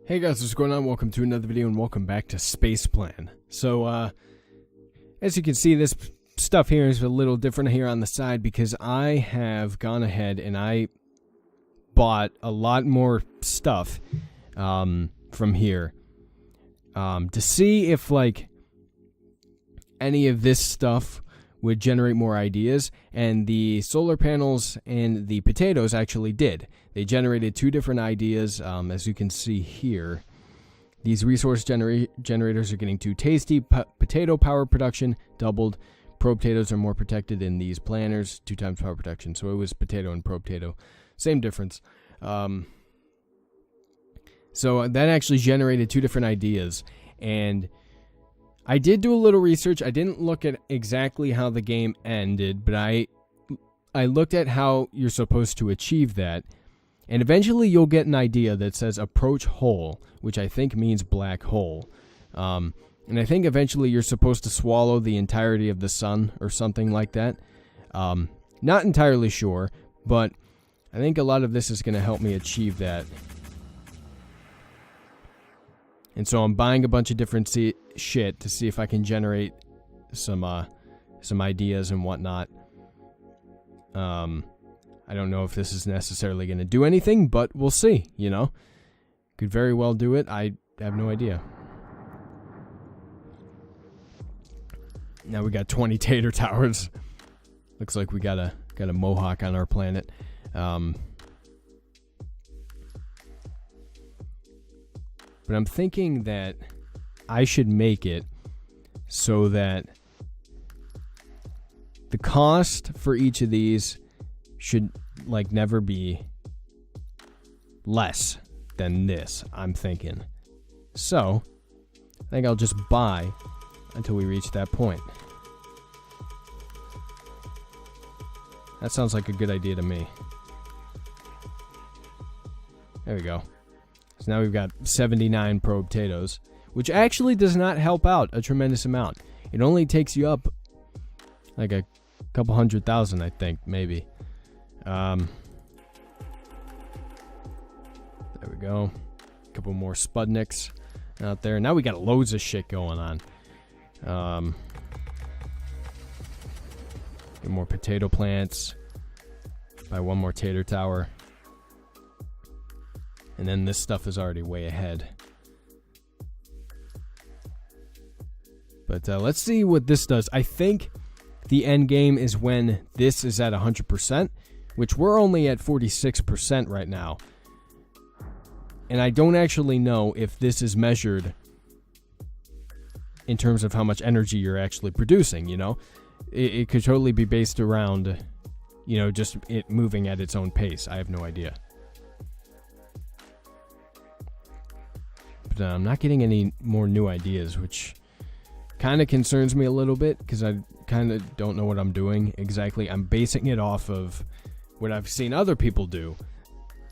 Hey guys, what's going on? Welcome to another video and welcome back to Spaceplan. So, as you can see, this stuff here is a little different here on the side because I have gone ahead and I bought a lot more stuff from here to see if, like, any of this stuff would generate more ideas, and the solar panels and the potatoes actually did. They generated two different ideas, as you can see here. These resource generators are getting too tasty. Potato power production doubled. Pro potatoes are more protected in these planners, 2 times power production. So it was potato and pro potato. Same difference. So that actually generated two different ideas, and I did do a little research. I didn't look at exactly how the game ended, but I looked at how you're supposed to achieve that. And eventually you'll get an idea that says approach hole, which I think means black hole. And I think eventually you're supposed to swallow the entirety of the sun or something like that. Not entirely sure, but I think a lot of this is going to help me achieve that. And so I'm buying a bunch of different shit to see if I can generate some ideas and whatnot. I don't know if this is necessarily going to do anything, but we'll see, you know. Could very well do it. I have no idea. Now we got 20 tater towers. Looks like we got a mohawk on our planet. But I'm thinking that I should make it so that the cost for each of these should, like, never be less than this, I'm thinking. So, I think I'll just buy until we reach that point. That sounds like a good idea to me. There we go. So now we've got 79 pro potatoes, which actually does not help out a tremendous amount. It only takes you up like a couple 100,000, I think, maybe. There we go. A couple more Sputniks out there. Now we got loads of shit going on. Get more potato plants. Buy one more tater tower. And then this stuff is already way ahead. But let's see what this does. I think the end game is when this is at 100%, which we're only at 46% right now. And I don't actually know if this is measured in terms of how much energy you're actually producing, you know? It could totally be based around, you know, just it moving at its own pace. I have no idea. But I'm not getting any more new ideas, which kind of concerns me a little bit because I kind of don't know what I'm doing exactly. I'm basing it off of what I've seen other people do.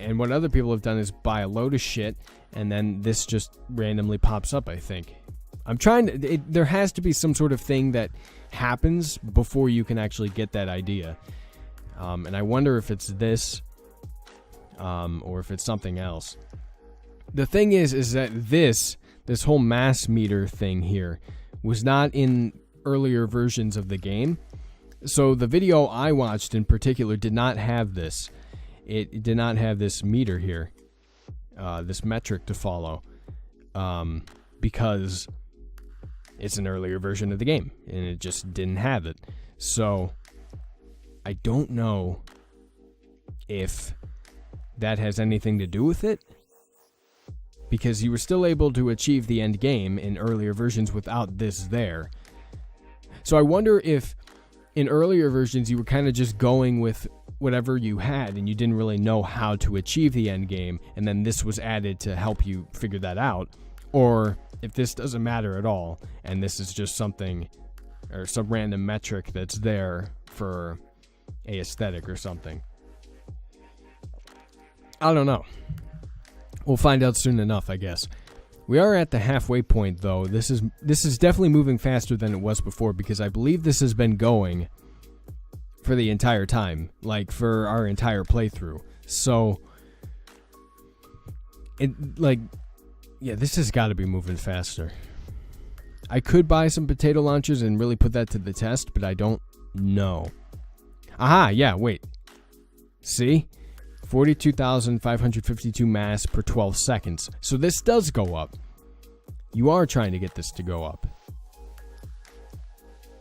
And what other people have done is buy a load of shit, and then this just randomly pops up, I think. I'm trying to... there has to be some sort of thing that happens before you can actually get that idea. And I wonder if it's this, or if it's something else. The thing is that this whole mass meter thing here was not in earlier versions of the game. So the video I watched in particular did not have this. It did not have this meter here, this metric to follow, because it's an earlier version of the game, and it just didn't have it. So I don't know if that has anything to do with it, because you were still able to achieve the end game in earlier versions without this there. So I wonder if in earlier versions you were kind of just going with whatever you had and you didn't really know how to achieve the end game, and then this was added to help you figure that out, or if this doesn't matter at all and this is just something or some random metric that's there for a aesthetic or something. I don't know. We'll find out soon enough, I guess. We are at the halfway point, though. This is definitely moving faster than it was before, because I believe this has been going for the entire time, like for our entire playthrough. So This has got to be moving faster. I could buy some potato launchers and really put that to the test, but I don't know. Aha, yeah, wait. See? 42,552 mass per 12 seconds. So this does go up. You are trying to get this to go up.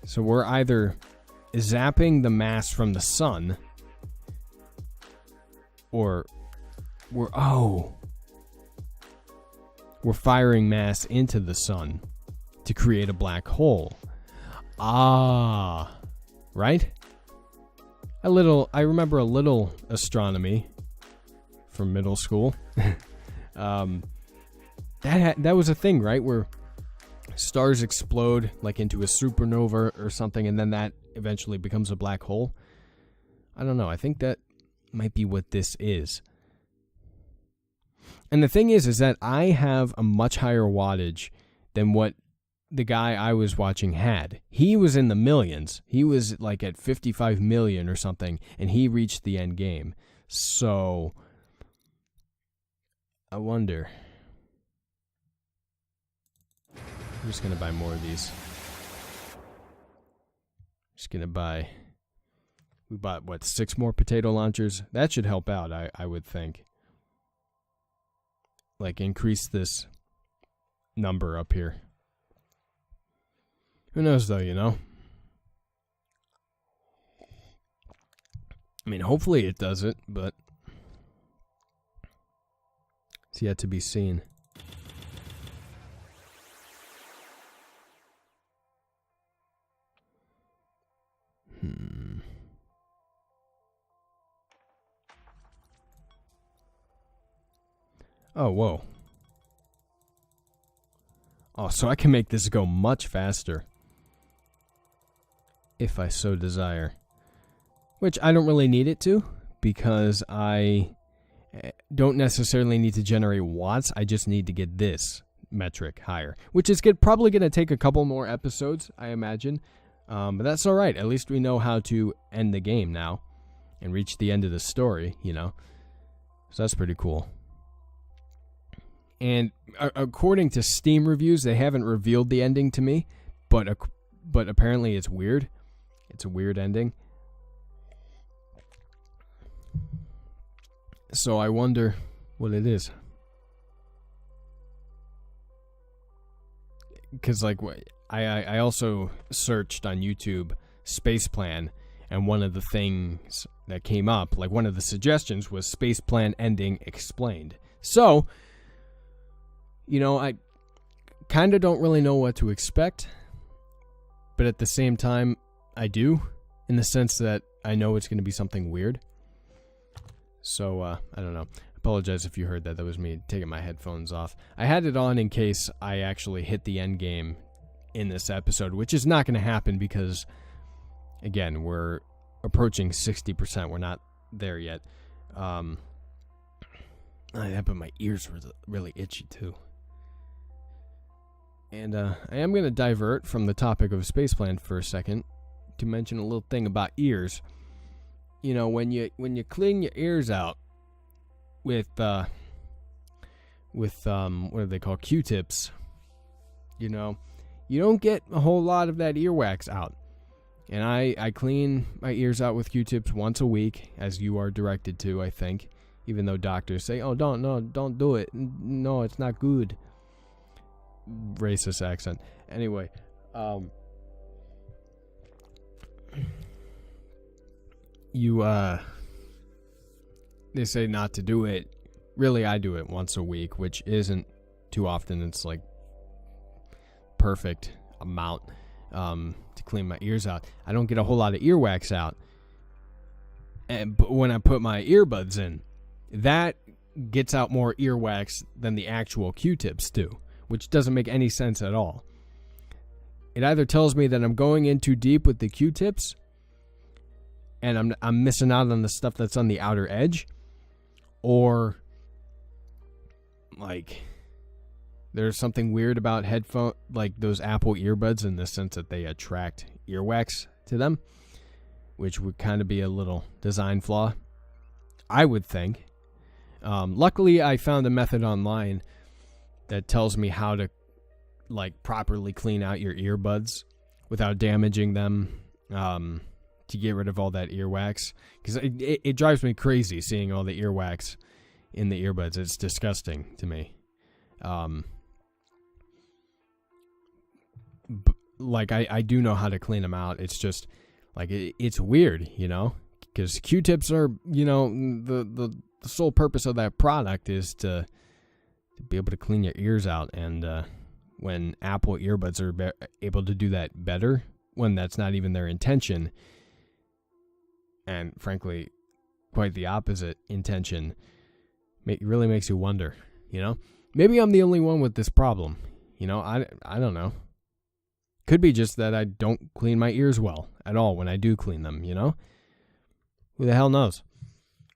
So we're either zapping the mass from the sun, or we're firing mass into the sun to create a black hole. Right? I remember a little astronomy from middle school. That was a thing, right? Where stars explode like into a supernova or something, and then that eventually becomes a black hole. I don't know. I think that might be what this is. And the thing is that I have a much higher wattage than what the guy I was watching had. He was in the millions. He was like at 55 million or something, and he reached the end game. So I wonder. I'm just going to buy more of these. Just going to buy. We bought, 6 more potato launchers? That should help out, I would think. Like, increase this number up here. Who knows, though, you know? I mean, hopefully it does it, but it's yet to be seen. Oh, whoa. Oh, so I can make this go much faster. If I so desire. Which I don't really need it to, because I don't necessarily need to generate watts. I just need to get this metric higher. Which is probably going to take a couple more episodes, I imagine. But that's alright. At least we know how to end the game now. And reach the end of the story, you know. So that's pretty cool. And according to Steam reviews, they haven't revealed the ending to me. But apparently it's weird. It's a weird ending. So I wonder what it is. Because, like, I also searched on YouTube Spaceplan, and one of the things that came up, like one of the suggestions, was Spaceplan ending explained. So, you know, I kind of don't really know what to expect, but at the same time, I do, in the sense that I know it's going to be something weird. So, I don't know. Apologize if you heard that. That was me taking my headphones off. I had it on in case I actually hit the end game in this episode, which is not going to happen because, again, we're approaching 60%. We're not there yet. But my ears were really itchy, too. And I am going to divert from the topic of Spaceplan for a second to mention a little thing about ears. You know, when you clean your ears out with what do they call, Q-tips, you know, you don't get a whole lot of that earwax out. And I clean my ears out with Q-tips once a week, as you are directed to, I think, even though doctors say, oh, don't do it. No, it's not good. Racist accent. Anyway, they say not to do it. Really, I do it once a week, which isn't too often. It's like perfect amount to clean my ears out. I don't get a whole lot of earwax out. But when I put my earbuds in, that gets out more earwax than the actual Q-tips do, which doesn't make any sense at all. It either tells me that I'm going in too deep with the Q-tips, and I'm missing out on the stuff that's on the outer edge, or like there's something weird about like those Apple earbuds, in the sense that they attract earwax to them, which would kind of be a little design flaw, I would think. Luckily, I found a method online that tells me how to like properly clean out your earbuds without damaging them, to get rid of all that earwax, because it drives me crazy seeing all the earwax in the earbuds. It's disgusting to me. Like I do know how to clean them out. It's just like it's weird, because Q-tips are, the sole purpose of that product is to be able to clean your ears out. And when Apple earbuds are able to do that better, when that's not even their intention, and frankly, quite the opposite intention, it really makes you wonder, Maybe I'm the only one with this problem, I don't know. Could be just that I don't clean my ears well at all when I do clean them, Who the hell knows?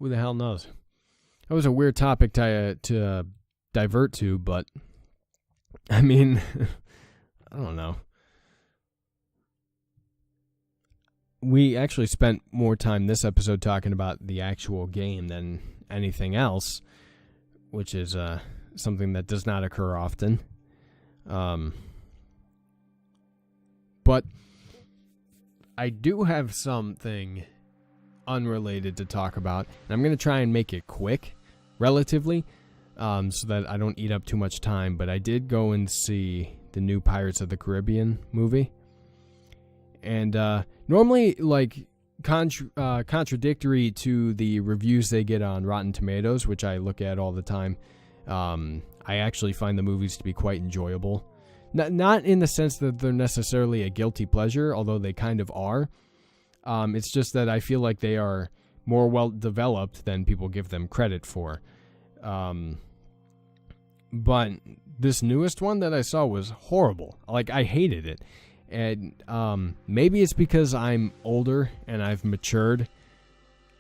That was a weird topic to divert to, but I mean, I don't know. We actually spent more time this episode talking about the actual game than anything else, which is something that does not occur often. But I do have something unrelated to talk about, and I'm going to try and make it quick, relatively, so that I don't eat up too much time. But I did go and see the new Pirates of the Caribbean movie. And normally, like, contradictory to the reviews they get on Rotten Tomatoes, which I look at all the time, I actually find the movies to be quite enjoyable. Not in the sense that they're necessarily a guilty pleasure, although they kind of are. It's just that I feel like they are more well-developed than people give them credit for. But this newest one that I saw was horrible. Like, I hated it. And maybe it's because I'm older and I've matured.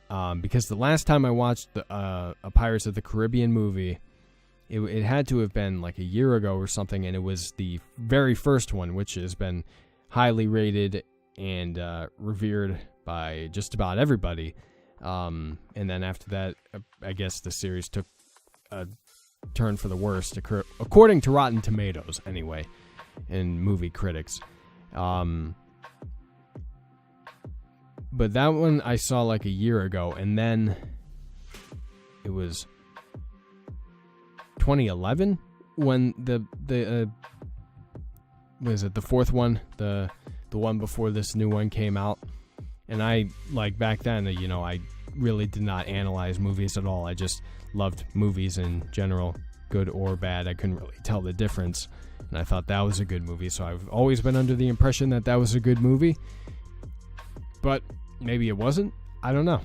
Because the last time I watched a Pirates of the Caribbean movie, it had to have been like a year ago or something, and it was the very first one, which has been highly rated and revered by just about everybody. And then after that, I guess the series took a turn for the worst, according to Rotten Tomatoes, anyway, and movie critics. But that one I saw like a year ago, and then it was 2011 when the was it the fourth one, the one before this new one came out. And I, like, back then, I really did not analyze movies at all. I just loved movies in general, good or bad. I couldn't really tell the difference. And I thought that was a good movie, so I've always been under the impression that was a good movie. But maybe it wasn't. I don't know.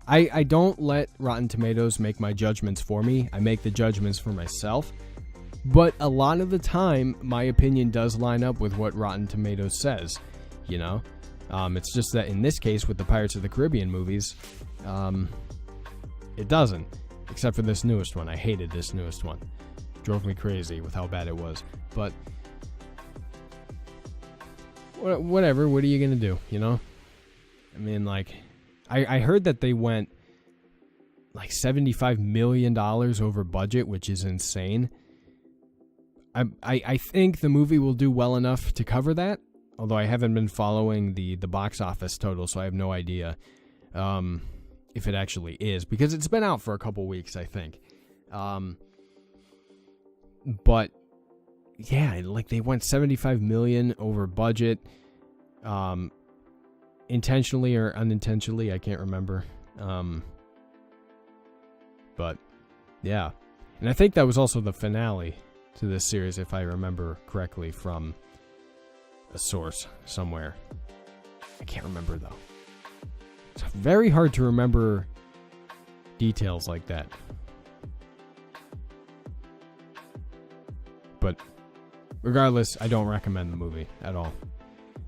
I don't let Rotten Tomatoes make my judgments for me. I make the judgments for myself. But a lot of the time, my opinion does line up with what Rotten Tomatoes says, It's just that in this case, with the Pirates of the Caribbean movies, it doesn't. Except for this newest one. I hated this newest one. It drove me crazy with how bad it was. But whatever. What are you going to do, I mean, like, I heard that they went like $75 million over budget, which is insane. I think the movie will do well enough to cover that, although I haven't been following the box office total, so I have no idea if it actually is, because it's been out for a couple weeks, I think. But yeah, like, they went $75 million over budget, intentionally or unintentionally, I can't remember. But yeah, and I think that was also the finale to this series, if I remember correctly from a source somewhere. I can't remember, though. It's very hard to remember details like that. But regardless, I don't recommend the movie at all.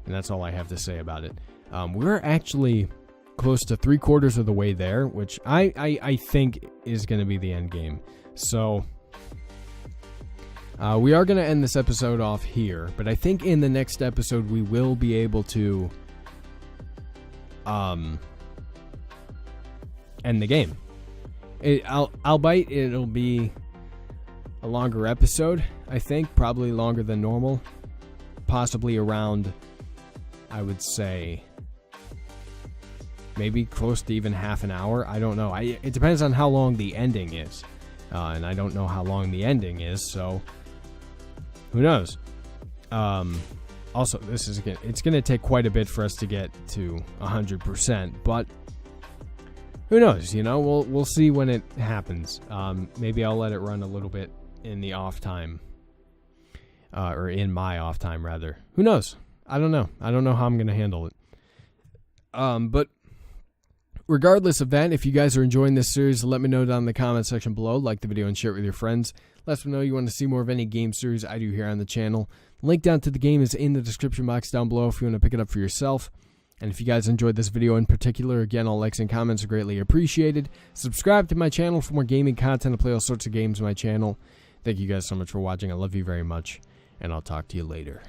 And that's all I have to say about it. We're actually close to 3/4 of the way there, which I think is going to be the end game. So we are going to end this episode off here, but I think in the next episode we will be able to end the game. Albeit it'll be a longer episode, I think, probably longer than normal, possibly around, I would say, maybe close to even half an hour. I don't know. It depends on how long the ending is, and I don't know how long the ending is, so who knows. Also, it's going to take quite a bit for us to get to 100%, but who knows? We'll see when it happens. Maybe I'll let it run a little bit in the off time, or in my off time rather. Who knows? I don't know how I'm going to handle it. But regardless of that, if you guys are enjoying this series, let me know down in the comment section below. Like the video and share it with your friends. Let me know you want to see more of any game series I do here on the channel. Link down to the game is in the description box down below if you want to pick it up for yourself. And if you guys enjoyed this video in particular, again, all likes and comments are greatly appreciated. Subscribe to my channel for more gaming content. I play all sorts of games on my channel. Thank you guys so much for watching. I love you very much, and I'll talk to you later.